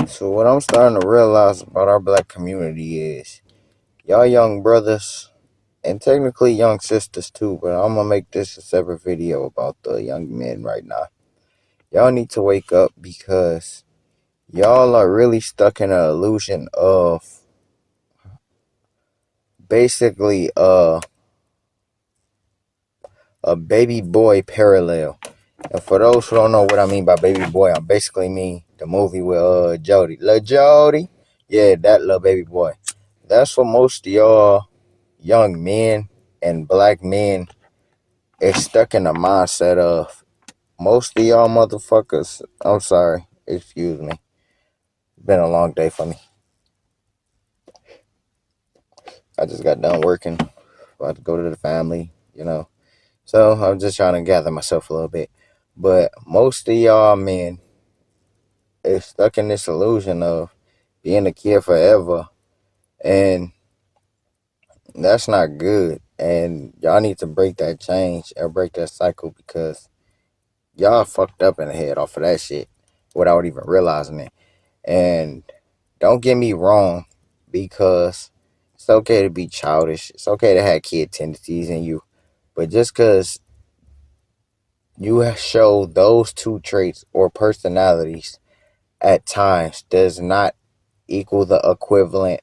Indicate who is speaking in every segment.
Speaker 1: So what I'm starting to realize about our black community is y'all young brothers and technically young sisters too, but I'm gonna make this a separate video about the young men right now. Y'all need to wake up because y'all are really stuck in an illusion of basically a baby boy parallel. And for those who don't know what I mean by baby boy, I basically mean the movie with Jody. Lil Jody. Yeah, that little baby boy. That's what most of y'all young men and black men is stuck in the mindset of. Most of y'all motherfuckers, I'm sorry, excuse me. Been a long day for me. I just got done working. About to go to the family. So I'm just trying to gather myself a little bit. But most of y'all men is stuck in this illusion of being a kid forever. And that's not good. And y'all need to break that change or break that cycle because y'all fucked up in the head off of that shit without even realizing it. And don't get me wrong, because it's okay to be childish. It's okay to have kid tendencies in you. But just because you show those two traits or personalities at times does not equal the equivalent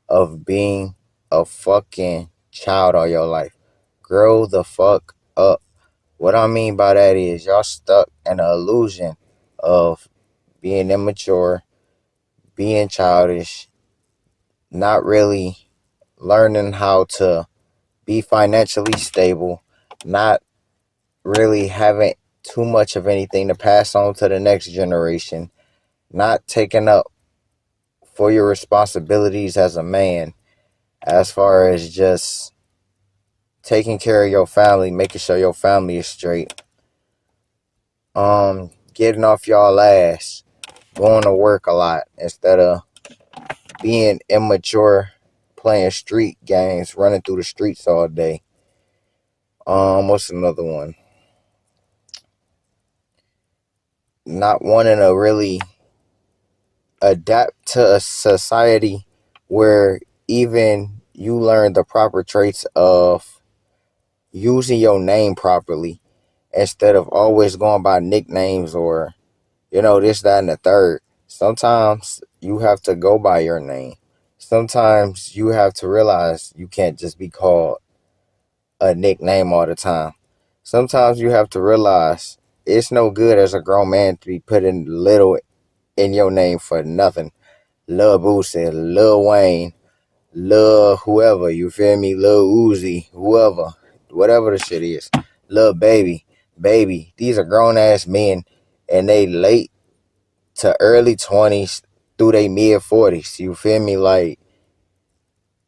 Speaker 1: of being a fucking child all your life. Grow the fuck up. What I mean by that is y'all stuck in an illusion of being immature, being childish, not really learning how to be financially stable, not really having too much of anything to pass on to the next generation, not taking up for your responsibilities as a man, as far as just taking care of your family, making sure your family is straight, getting off y'all ass, going to work a lot instead of being immature, playing street games, running through the streets all day. What's another one? Not wanting to really adapt to a society where even you learn the proper traits of using your name properly instead of always going by nicknames or, this, that, and the third. Sometimes you have to go by your name. Sometimes you have to realize you can't just be called a nickname all the time. Sometimes you have to realize it's no good as a grown man to be putting little in your name for nothing. Lil Boosie, Lil Wayne, Lil whoever, you feel me? Lil Uzi, whoever, whatever the shit is. Lil Baby. These are grown ass men and they late to early 20s through they mid 40s. You feel me? Like,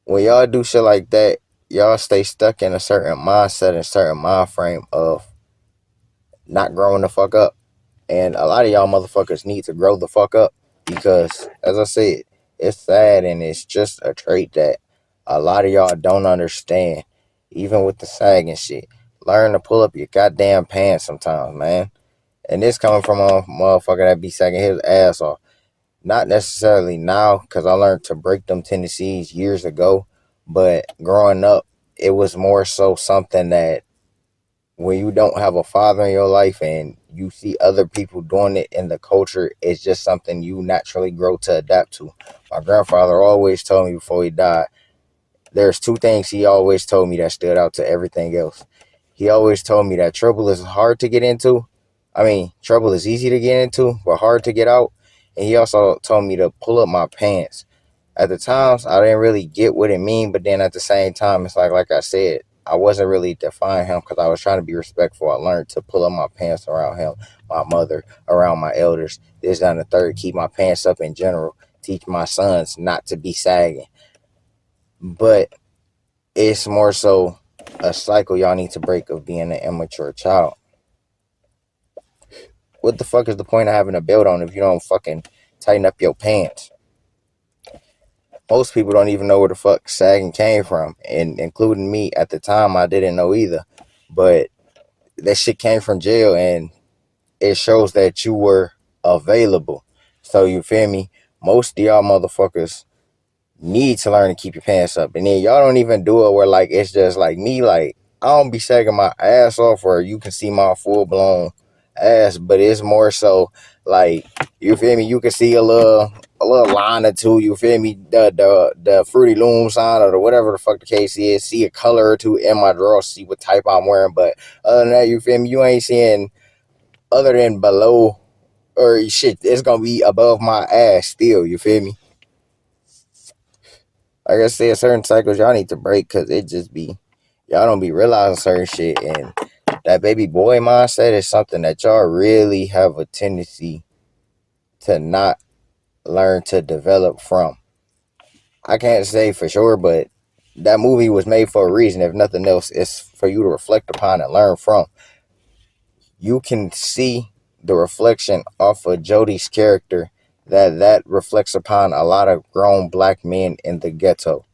Speaker 1: when y'all do shit like that, y'all stay stuck in a certain mindset and certain mind frame of not growing the fuck up. And a lot of y'all motherfuckers need to grow the fuck up because, as I said, it's sad and it's just a trait that a lot of y'all don't understand. Even with the sagging shit, learn to pull up your goddamn pants sometimes, man. And this coming from a motherfucker that be sagging his ass off. Not necessarily now, because I learned to break them tendencies years ago. But growing up, it was more so something that when you don't have a father in your life and you see other people doing it in the culture, it's just something you naturally grow to adapt to. My grandfather always told me before he died, there's two things he always told me that stood out to everything else. He always told me that trouble is hard to get into. I mean, trouble is easy to get into, but hard to get out. And he also told me to pull up my pants. At the times, I didn't really get what it mean, but then at the same time, it's like I said, I wasn't really defying him because I was trying to be respectful. I learned to pull up my pants around him, my mother, around my elders. This, down the third, keep my pants up in general. Teach my sons not to be sagging. But it's more so a cycle y'all need to break of being an immature child. What the fuck is the point of having a belt on if you don't fucking tighten up your pants? Most people don't even know where the fuck sagging came from, and including me at the time, I didn't know either. But that shit came from jail, and it shows that you were available. So you feel me? most of y'all motherfuckers need to learn to keep your pants up. And then y'all don't even do it where like it's just like me, like I don't be sagging my ass off where you can see my full blown ass, but it's more so like, you feel me, you can see a little line or two, you feel me, the Fruity Loom sign or the whatever the fuck the case is, see a color or two in my drawers, see what type I'm wearing. But other than that, you feel me, you ain't seeing other than below or shit, it's gonna be above my ass still, you feel me? Like I said, certain cycles y'all need to break because it just be, y'all don't be realizing certain shit. And that baby boy mindset is something that y'all really have a tendency to not learn to develop from. I can't say for sure, but that movie was made for a reason. If nothing else, it's for you to reflect upon and learn from. You can see the reflection off of Jody's character that reflects upon a lot of grown black men in the ghetto.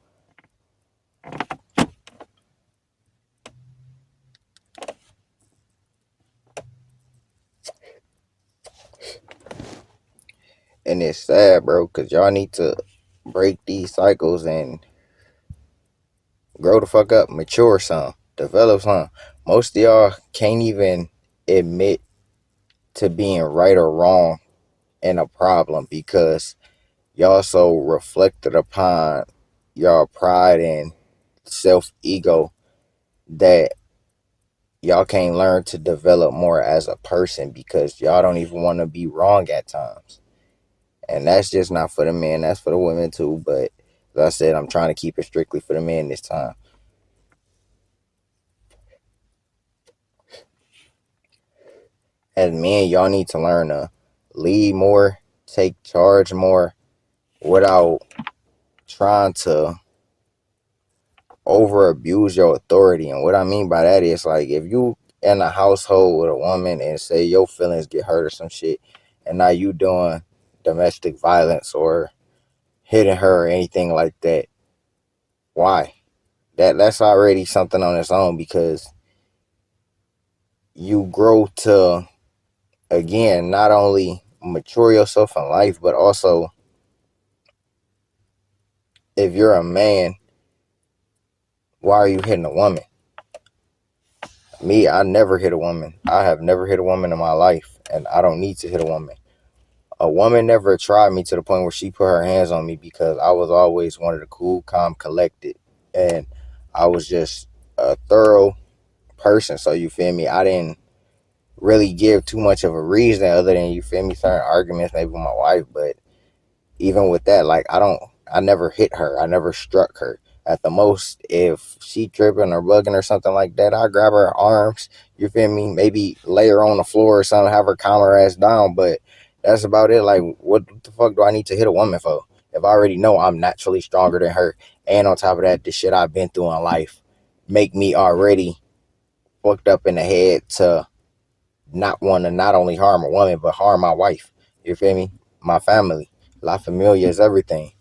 Speaker 1: And it's sad, bro, because y'all need to break these cycles and grow the fuck up, mature some, develop some. Most of y'all can't even admit to being right or wrong in a problem because y'all so reflected upon y'all pride and self ego that y'all can't learn to develop more as a person because y'all don't even want to be wrong at times. And that's just not for the men, that's for the women too. But as I said, I'm trying to keep it strictly for the men this time. As men, y'all need to learn to lead more, take charge more without trying to over abuse your authority. And what I mean by that is like if you in a household with a woman and say your feelings get hurt or some shit, and now you doing domestic violence or hitting her or anything like that, why? That's already something on its own because you grow to, again, not only mature yourself in life, but also if you're a man, why are you hitting a woman? Me, I never hit a woman. I have never hit a woman in my life, and I don't need to hit a woman. A woman never tried me to the point where she put her hands on me because I was always one of the cool, calm, collected, and I was just a thorough person. So you feel me? I didn't really give too much of a reason other than, you feel me, certain arguments maybe with my wife. But even with that, like I never hit her. I never struck her. At the most, if she tripping or bugging or something like that, I grab her arms, you feel me, maybe lay her on the floor or something, have her calm her ass down. But that's about it. Like, what the fuck do I need to hit a woman for? If I already know I'm naturally stronger than her, and on top of that, the shit I've been through in life make me already fucked up in the head to not want to not only harm a woman, but harm my wife. You feel me? My family. La Familia is everything.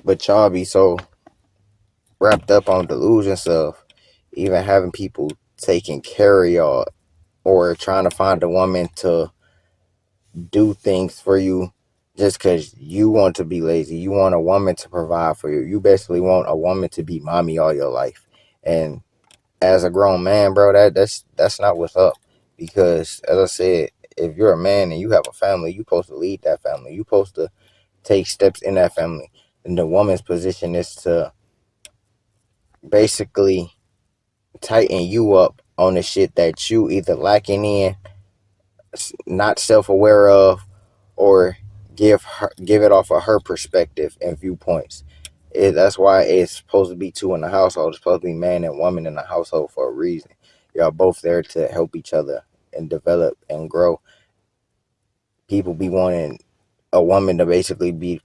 Speaker 1: But y'all be so wrapped up on delusions of even having people taking care of y'all or trying to find a woman to do things for you just because you want to be lazy. You want a woman to provide for you. You basically want a woman to be mommy all your life. And as a grown man, bro, that's not what's up. Because as I said, if you're a man and you have a family, you're supposed to lead that family. You're supposed to take steps in that family. And the woman's position is to basically tighten you up on the shit that you either lacking in, not self-aware of, or give it off of her perspective and viewpoints. That's why it's supposed to be two in the household. It's supposed to be man and woman in the household for a reason. Y'all both there to help each other and develop and grow. People be wanting a woman to basically be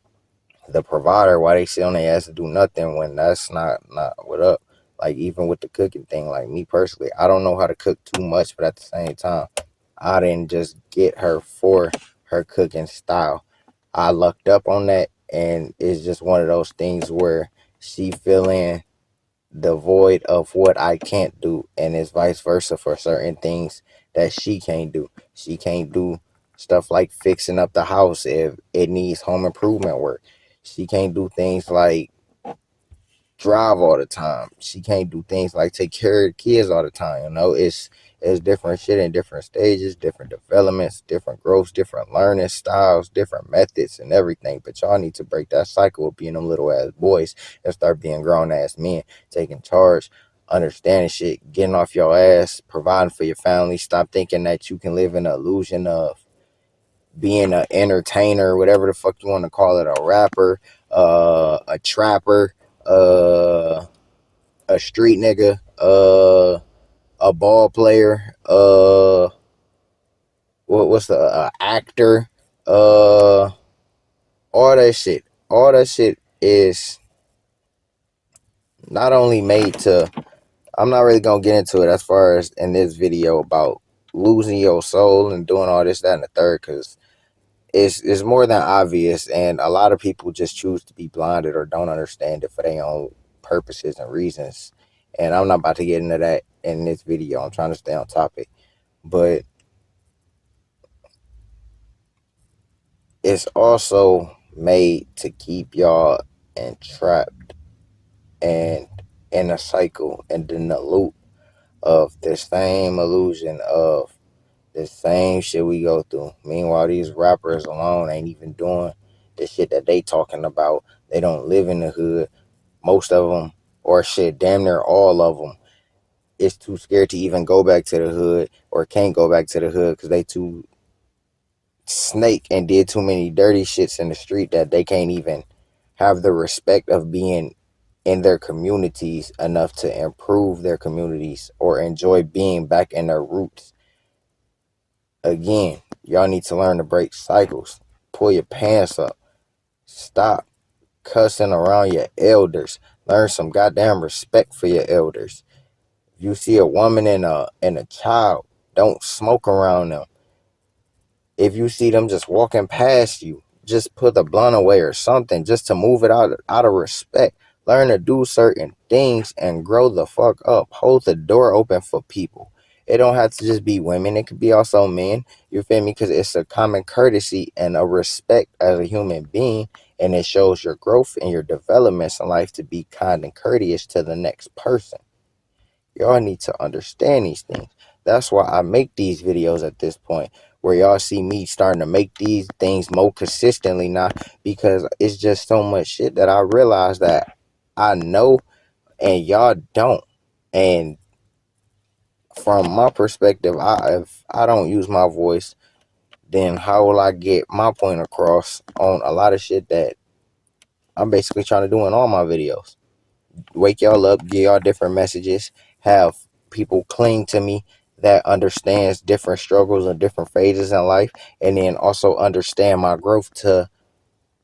Speaker 1: the provider while they sit on their ass to do nothing when that's not what up. Like even with the cooking thing, like me personally, I don't know how to cook too much, but at the same time, I didn't just get her for her cooking style. I lucked up on that, and it's just one of those things where she fill in the void of what I can't do, and it's vice versa for certain things that she can't do. She can't do stuff like fixing up the house if it needs home improvement work. She can't do things like drive all the time. She can't do things like take care of the kids all the time. You know, it's different shit in different stages, different developments, different growths, different learning styles, different methods and everything. But y'all need to break that cycle of being them little ass boys and start being grown ass men, taking charge, understanding shit, getting off your ass, providing for your family. Stop thinking that you can live in an illusion of being an entertainer, whatever the fuck you want to call it, a rapper, a trapper, a street nigga, a ball player, what's the actor, all that shit. All that shit is not only made to. I'm not really gonna get into it as far as in this video about losing your soul and doing all this, that, and the third, because it's more than obvious, and a lot of people just choose to be blinded or don't understand it for their own purposes and reasons. And I'm not about to get into that in this video. I'm trying to stay on topic, but it's also made to keep y'all entrapped and in a cycle and in the loop of the same illusion of the same shit we go through. Meanwhile, these rappers alone ain't even doing the shit that they talking about. They don't live in the hood. Most of them, or shit, damn near all of them, is too scared to even go back to the hood or can't go back to the hood because they too snake and did too many dirty shits in the street that they can't even have the respect of being in their communities enough to improve their communities or enjoy being back in their roots. Again, y'all need to learn to break cycles. Pull your pants up. Stop cussing around your elders. Learn some goddamn respect for your elders. If you see a woman and a child, don't smoke around them. If you see them just walking past you, just put the blunt away or something just to move it out of respect. Learn to do certain things and grow the fuck up. Hold the door open for people. It don't have to just be women. It could be also men. You feel me? Because it's a common courtesy and a respect as a human being. And it shows your growth and your developments in life to be kind and courteous to the next person. Y'all need to understand these things. That's why I make these videos at this point, where y'all see me starting to make these things more consistently now, because it's just so much shit that I realize that I know and y'all don't. And from my perspective, if I don't use my voice, then how will I get my point across on a lot of shit that I'm basically trying to do in all my videos? Wake y'all up, give y'all different messages, have people cling to me that understands different struggles and different phases in life, and then also understand my growth to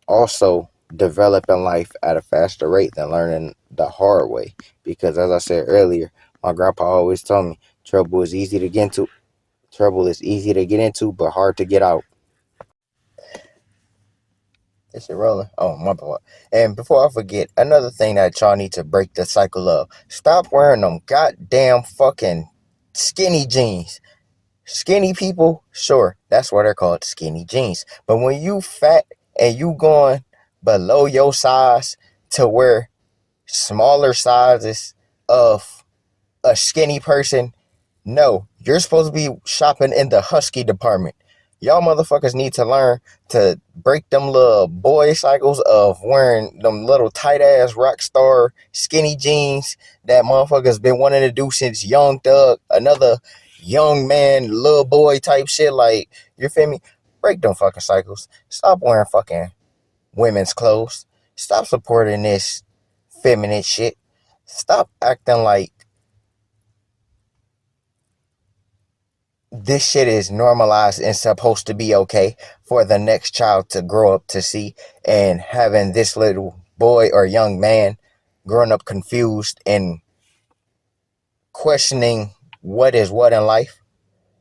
Speaker 1: also develop in life at a faster rate than learning the hard way. Because as I said earlier, my grandpa always told me trouble is easy to get into but hard to get out. Is it rolling? Oh, my bad. And before I forget, another thing that y'all need to break the cycle of: stop wearing them goddamn fucking skinny jeans. Skinny people, sure, that's what they're called, skinny jeans. But when you fat and you going below your size to wear smaller sizes of a skinny person, no, you're supposed to be shopping in the husky department. Y'all motherfuckers need to learn to break them little boy cycles of wearing them little tight ass rock star skinny jeans that motherfuckers been wanting to do since Young Thug, another young man, little boy type shit. Like, you feel me? Break them fucking cycles. Stop wearing fucking women's clothes. Stop supporting this feminine shit. Stop acting like this shit is normalized and supposed to be okay for the next child to grow up to see, and having this little boy or young man growing up confused and questioning what is what in life.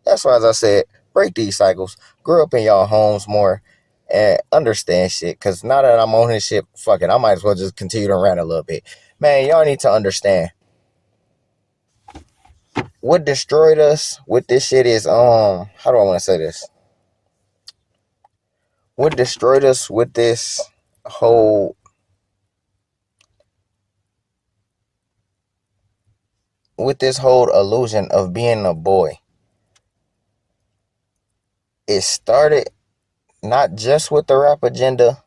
Speaker 1: That's why, as I said, break these cycles, grow up in y'all homes more, and understand shit. Because now that I'm on this shit, fuck it, I might as well just continue to rant a little bit. Man, y'all need to understand what destroyed us with this shit is how do I want to say this? What destroyed us whole with this whole illusion of being a boy. It started not just with the rap agenda,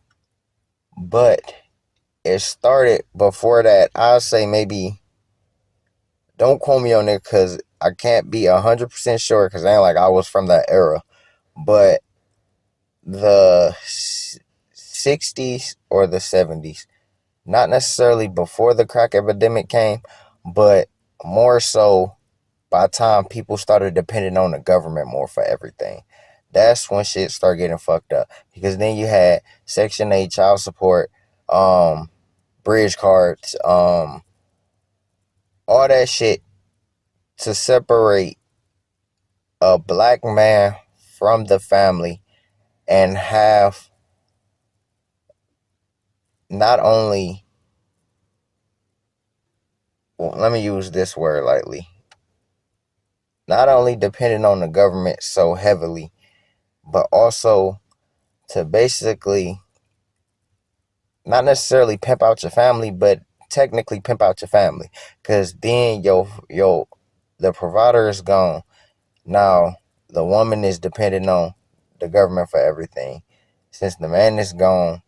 Speaker 1: but it started before that. I'll say maybe, don't quote me on it because I can't be 100% sure because I ain't like I was from that era. But the 60s or the 70s, not necessarily before the crack epidemic came, but more so by the time people started depending on the government more for everything. That's when shit started getting fucked up. Because then you had Section 8 child support, bridge cards, all that shit to separate a black man from the family and have not only, well, let me use this word lightly, not only depending on the government so heavily, but also to basically not necessarily pimp out your family, but technically pimp out your family. Cause then the provider is gone. Now the woman is dependent on the government for everything. Since the man is gone,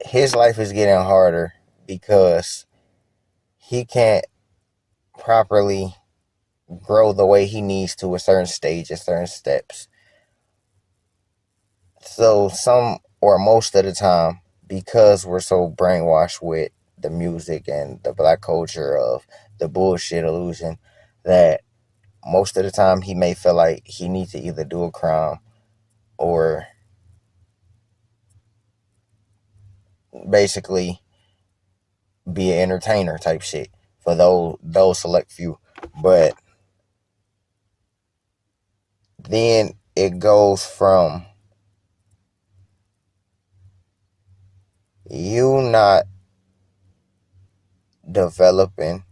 Speaker 1: his life is getting harder because he can't properly grow the way he needs to at certain stages, certain steps. So some or most of the time, because we're so brainwashed with the music and the black culture of the bullshit illusion, that most of the time he may feel like he needs to either do a crime or basically be an entertainer type shit for those select few. But then it goes from you not developing,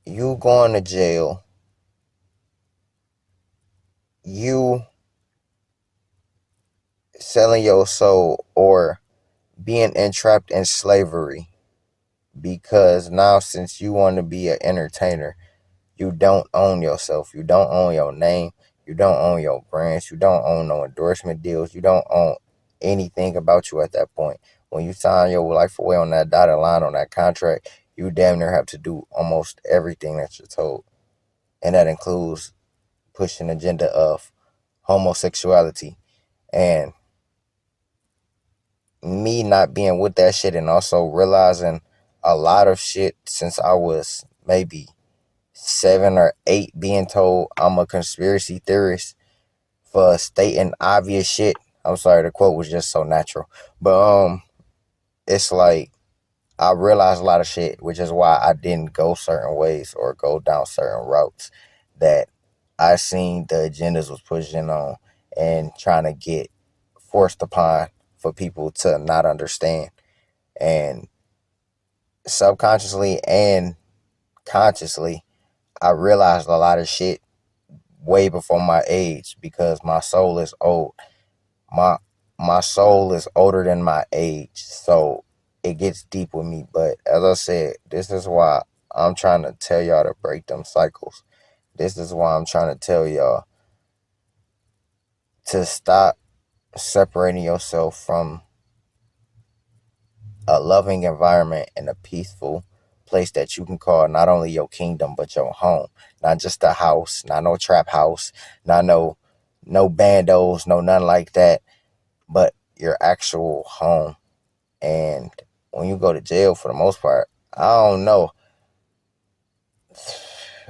Speaker 1: you going to jail, you selling your soul, or being entrapped in slavery because now since you want to be an entertainer, you don't own yourself, you don't own your name, you don't own your brands, you don't own no endorsement deals, you don't own anything about you at that point. When you sign your life away on that dotted line on that contract, you damn near have to do almost everything that you're told, and that includes pushing an agenda of homosexuality. And me not being with that shit and also realizing a lot of shit since I was maybe 7 or 8, being told I'm a conspiracy theorist for stating obvious shit. I'm sorry, the quote was just so natural. But it's like I realized a lot of shit, which is why I didn't go certain ways or go down certain routes that I seen the agendas was pushing on and trying to get forced upon for people to not understand. And subconsciously and consciously, I realized a lot of shit way before my age because my soul is old. My my soul is older than my age, so it gets deep with me. But as I said, this is why I'm trying to tell y'all to break them cycles. This is why I'm trying to tell y'all to stop separating yourself from a loving environment and a peaceful place that you can call not only your kingdom but your home. Not just a house, not no trap house, not no bandos, no nothing like that, but your actual home. And when you go to jail, for the most part, I don't know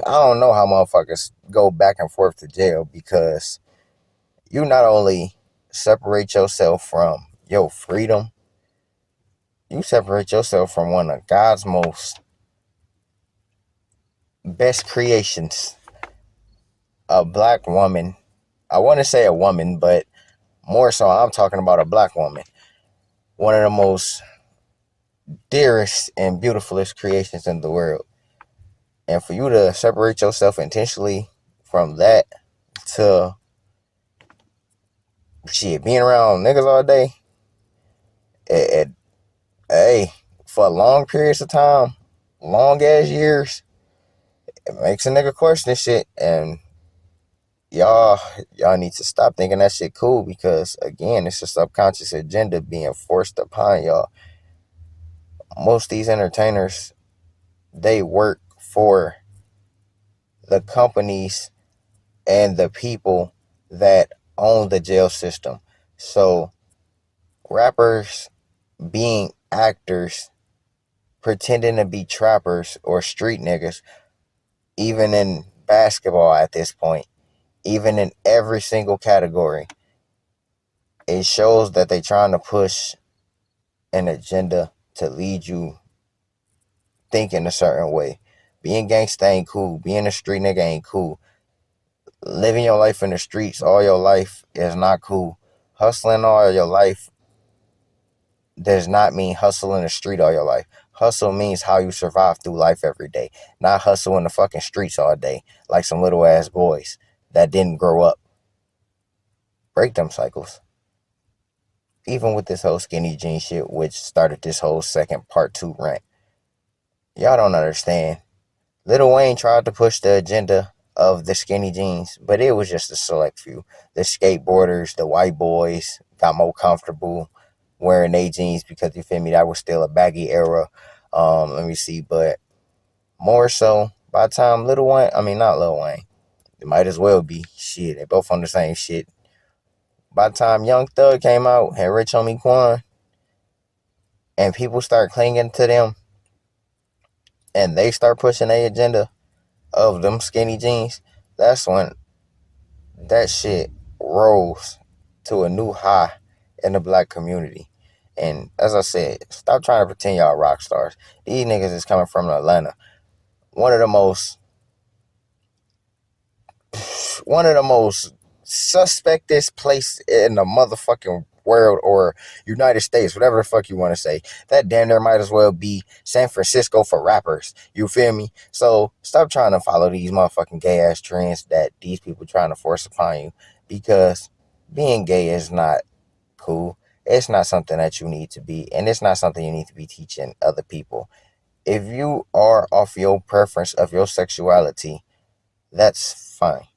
Speaker 1: how motherfuckers go back and forth to jail because you not only separate yourself from your freedom, you separate yourself from one of God's most best creations, a black woman. I want to say a woman, but more so I'm talking about a black woman. One of the most dearest and beautifulest creations in the world. And for you to separate yourself intentionally from that to shit, being around niggas all day, it, hey, for long periods of time, long ass years, it makes a nigga question this shit. And y'all need to stop thinking that shit cool, because again, it's a subconscious agenda being forced upon y'all. Most of these entertainers, they work for the companies and the people that own the jail system. So rappers being actors, pretending to be trappers or street niggas, even in basketball at this point, even in every single category, it shows that they trying to push an agenda to lead you thinking a certain way. Being gangsta ain't cool. Being a street nigga ain't cool. Living your life in the streets all your life is not cool. Hustling all your life does not mean hustle in the street all your life. Hustle means how you survive through life every day. Not hustle in the fucking streets all day like some little ass boys that didn't grow up. Break them cycles. Even with this whole skinny jean shit, which started this whole second part 2 rant. Y'all don't understand. Lil Wayne tried to push the agenda of the skinny jeans, but it was just a select few. The skateboarders, the white boys got more comfortable wearing they jeans because, you feel me, that was still a baggy era. Let me see, but more so by the time not Lil Wayne, it might as well be shit. They both on the same shit. By the time Young Thug came out, had Rich Homie Quan, and people start clinging to them, and they start pushing their agenda of them skinny jeans, that's when that shit rose to a new high in the black community. And as I said, stop trying to pretend y'all rock stars. These niggas is coming from Atlanta, one of the most suspectest place in the motherfucking world, or United States, whatever the fuck you want to say. That damn near might as well be San Francisco for rappers. You feel me? So stop trying to follow these motherfucking gay ass trends that these people trying to force upon you, because being gay is not cool. It's not something that you need to be, and it's not something you need to be teaching other people. If you are off your preference of your sexuality, that's fine.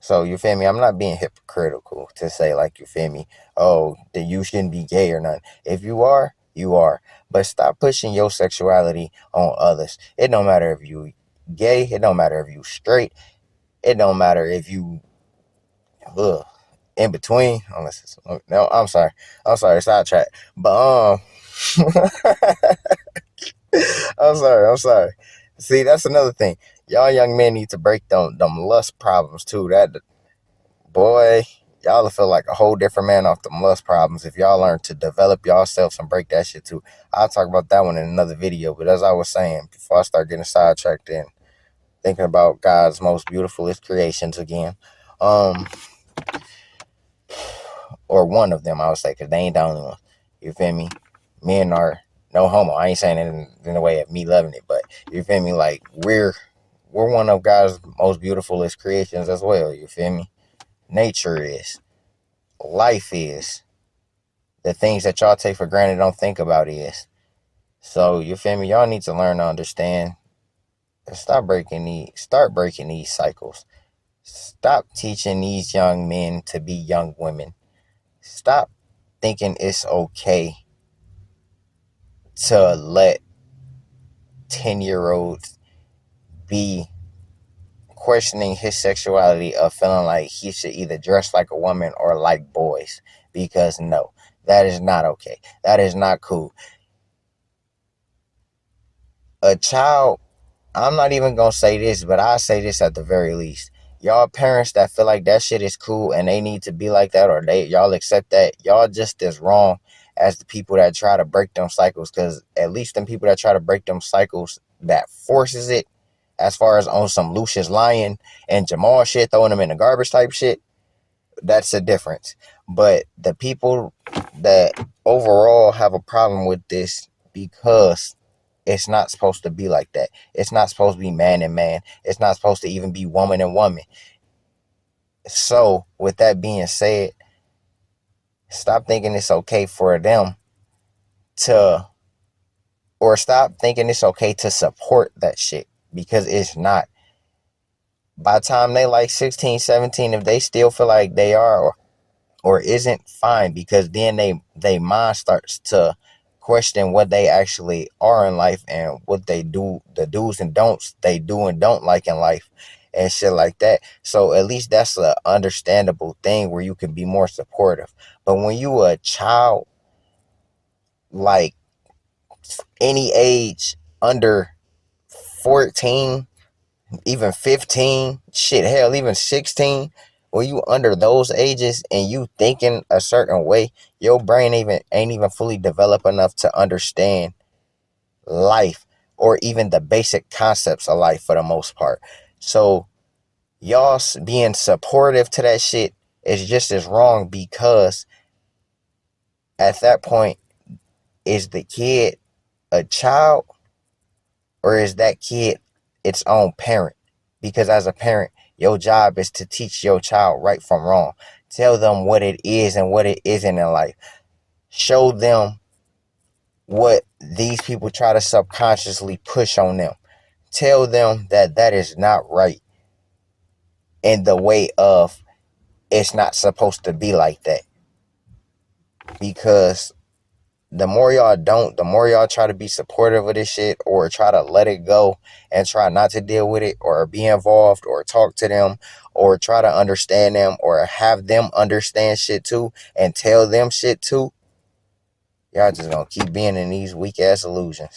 Speaker 1: So, you feel me? I'm not being hypocritical to say, like, you feel me, oh, that you shouldn't be gay or nothing. If you are, you are. But stop pushing your sexuality on others. It don't matter if you gay. It don't matter if you straight. It don't matter if you in between. No, I'm sorry. Sidetrack. But I'm sorry. See, that's another thing. Y'all young men need to break them lust problems too. That boy, y'all will feel like a whole different man off them lust problems if y'all learn to develop yourselves and break that shit too. I'll talk about that one in another video. But as I was saying, before I start getting sidetracked and thinking about God's most beautifulest creations again, or one of them, I would say, because they ain't the only one. You feel me? Men are no homo. I ain't saying it in the way of me loving it, but you feel me? Like we're one of God's most beautifulest creations as well. You feel me? Nature is, life is, the things that y'all take for granted don't think about is. So you feel me? Y'all need to learn to understand. Start breaking these cycles. Stop teaching these young men to be young women. Stop thinking it's okay to let 10-year-olds be questioning his sexuality of feeling like he should either dress like a woman or like boys. Because no, that is not okay. That is not cool. A child, I'm not even going to say this, but I say this at the very least. Y'all parents that feel like that shit is cool and they need to be like that, or y'all accept that, y'all just as wrong as the people that try to break them cycles. Because at least them people that try to break them cycles that forces it, as far as on some Lucius Lyon and Jamal shit, throwing them in the garbage type shit, that's a difference. But the people that overall have a problem with this because It's not supposed to be like that. It's not supposed to be man and man. It's not supposed to even be woman and woman. So, with that being said, stop thinking it's okay for them to, or stop thinking it's okay to support that shit, because it's not. By the time they like 16, 17, if they still feel like they are or isn't, fine, because then they mind starts to question what they actually are in life and what they do, the do's and don'ts they do and don't like in life and shit like that. So at least that's a understandable thing where you can be more supportive. But when you a child, like any age under 14, even 15, shit, hell, even 16, when you under those ages and you thinking a certain way, your brain ain't even fully developed enough to understand life or even the basic concepts of life for the most part. So y'all being supportive to that shit is just as wrong, because at that point, is the kid a child, or is that kid its own parent? Because as a parent, your job is to teach your child right from wrong. Tell them what it is and what it isn't in life. Show them what these people try to subconsciously push on them. Tell them that that is not right, in the way of it's not supposed to be like that. Because the more y'all don't, the more y'all try to be supportive of this shit or try to let it go and try not to deal with it or be involved or talk to them or try to understand them or have them understand shit too and tell them shit too, y'all just gonna keep being in these weak ass illusions.